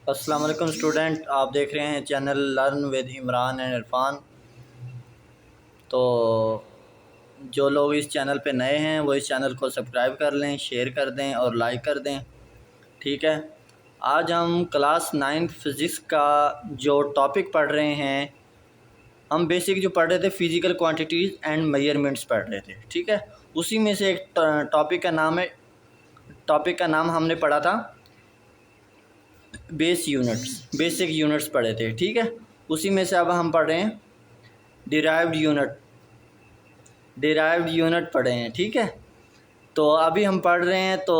अस्सलाम वालेकुम स्टूडेंट, आप देख रहे हैं channel learn with Imran and Irfan. तो जो लोग इस चैनल पे नए हैं वो इस चैनल को सब्सक्राइब कर लें, शेयर कर दें और लाइक कर दें। ठीक है, आज हम क्लास 9 फ़िज़िक्स का जो टॉपिक पढ़ रहे हैं, हम बेसिक जो पढ़ रहे थे फ़िज़िकल क्वांटिटीज़ एंड मेजरमेंट्स पढ़ रहे थे। ठीक है, उसी में से एक टॉपिक का नाम हमने पढ़ा था बेसिक यूनिट्स पढ़े थे। ठीक है, उसी में से अब हम पढ़ रहे हैं डिराइव्ड यूनिट पढ़े हैं। ठीक है, तो अभी हम पढ़ रहे हैं। तो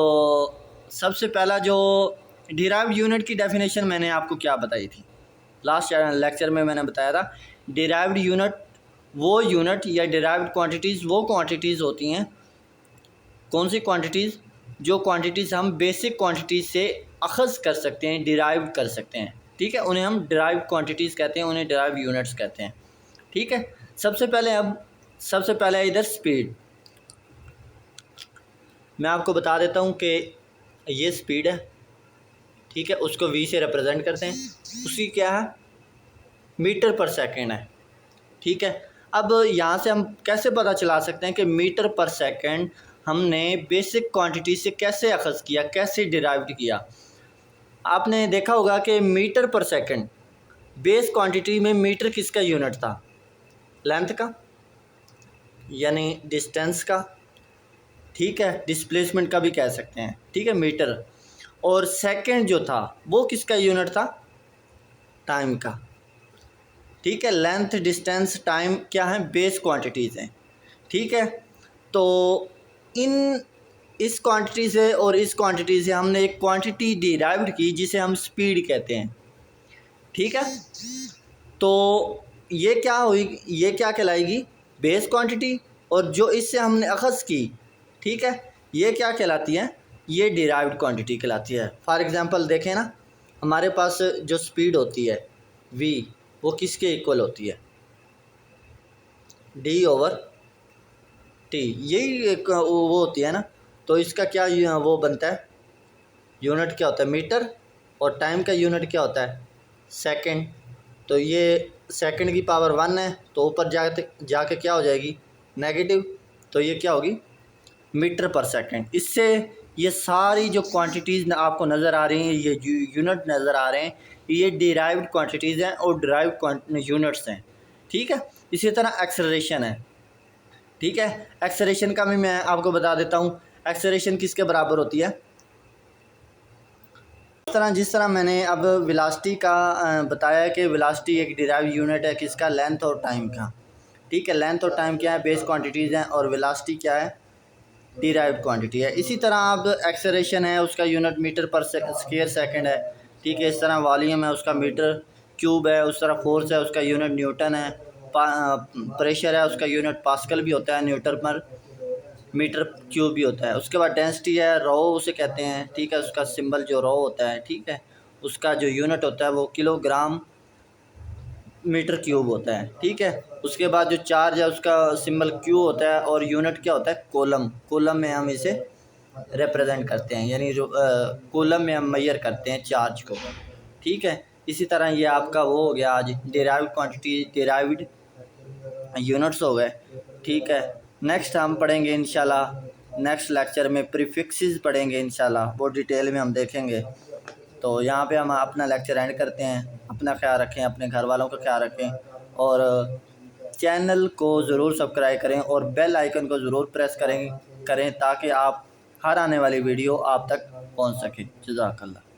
सबसे पहला जो डिराइव्ड यूनिट की डेफिनेशन मैंने आपको क्या बताई थी लास्ट लेक्चर में, मैंने बताया था डिराइव्ड यूनिट वो यूनिट या डिराइव्ड क्वांटिटीज़ वो क्वांटिटीज़ होती हैं। कौन सी क्वांटिटीज़? जो क्वांटिटीज़ हम बेसिक क्वांटिटीज़ से अखज़ कर सकते हैं, डिराइव कर सकते हैं। ठीक है, उन्हें हम डिराइव क्वांटिटीज़ कहते हैं, उन्हें डिराइव यूनिट्स कहते हैं। ठीक है, सबसे पहले इधर स्पीड। मैं आपको बता देता हूँ कि ये स्पीड है। ठीक है, उसको v से रिप्रेजेंट करते हैं। उसकी क्या है? मीटर पर सेकेंड है। ठीक है, अब यहाँ से हम कैसे पता चला सकते हैं कि मीटर पर सेकेंड हमने बेसिक क्वांटिटी से कैसे अखज़ किया, कैसे डिराइव्ड किया? आपने देखा होगा कि मीटर पर सेकंड बेस क्वांटिटी में मीटर किसका यूनिट था? लेंथ का, यानी डिस्टेंस का। ठीक है, डिस्प्लेसमेंट का भी कह सकते हैं। ठीक है, मीटर। और सेकंड जो था वो किसका यूनिट था? टाइम का। ठीक है, लेंथ, डिस्टेंस, टाइम क्या है? बेस क्वांटिटीज़ हैं। ठीक है, तो इस क्वांटिटी से और इस क्वांटिटी से हमने एक क्वांटिटी डिराइव्ड की जिसे हम स्पीड कहते हैं। ठीक है, तो ये क्या हुई? ये क्या कहलाएगी? Base quantity. और जो इससे हमने अखज़ की, ठीक है, ये क्या कहलाती है? ये डिराइव्ड क्वांटिटी कहलाती है। फॉर एग्ज़ाम्पल देखें ना, हमारे पास जो स्पीड होती है v, वो किसके इक्वल होती है? d/t। यही एक वो होती है ना। तो इसका क्या वो बनता है? यूनिट क्या होता है? मीटर। और टाइम का यूनिट क्या होता है? सेकंड। तो ये सेकंड की पावर 1 है, तो ऊपर जाके क्या हो जाएगी? नेगेटिव। तो ये क्या होगी? मीटर पर सेकंड। इससे ये सारी जो क्वांटिटीज़ आपको नज़र आ रही हैं, ये यूनिट नज़र आ रहे हैं, ये डिराइव्ड क्वांटिटीज़ हैं और डिराइव्ड यूनिट्स हैं। ठीक है, इसी तरह एक्सेलरेशन है। ठीक है, एक्सेलरेशन का भी मैं आपको बता देता हूँ। एक्सेलरेशन किसके बराबर होती है? जिस तरह मैंने अब वेलोसिटी का बताया कि वेलोसिटी एक डिराइव यूनिट है किसका? लेंथ और टाइम का। ठीक है, लेंथ और टाइम क्या है? बेस क्वांटिटीज़ हैं। और वेलोसिटी क्या है? डिराइव्ड क्वांटिटी है। इसी तरह अब एक्सेलरेशन है, उसका यूनिट मीटर पर स्क्वायर सेकंड है। ठीक है, इस तरह वॉल्यूम है, उसका मीटर क्यूब है। उस तरह फोर्स है, उसका यूनिट न्यूटन है। प्रेशर है, उसका यूनिट पास्कल भी होता है, न्यूटन पर मीटर क्यूब भी होता है। उसके बाद डेंसिटी है, रो उसे कहते हैं। ठीक है, उसका सिंबल जो रो होता है, ठीक है, उसका जो यूनिट होता है वो किलोग्राम मीटर क्यूब होता है। ठीक है, उसके बाद जो चार्ज है उसका सिंबल क्यू होता है और यूनिट क्या होता है? कूलम में हम इसे रिप्रेजेंट करते हैं, यानी जो कूलम में हम मेजर करते हैं चार्ज को। ठीक है, इसी तरह ये आपका वो हो गया आज डिराइव्ड क्वांटिटी, डिराइव्ड यूनिट्स हो गए। ठीक है, नेक्स्ट हम पढ़ेंगे इंशाल्लाह नेक्स्ट लेक्चर में प्रीफिक्सेस पढ़ेंगे इंशाल्लाह, वो डिटेल में हम देखेंगे। तो यहाँ पे हम अपना लेक्चर एंड करते हैं। अपना ख्याल रखें, अपने घर वालों का ख्याल रखें और चैनल को ज़रूर सब्सक्राइब करें और बेल आइकन को ज़रूर प्रेस करें ताकि आप हर आने वाली वीडियो आप तक पहुँच सके। जज़ाकल्लाह।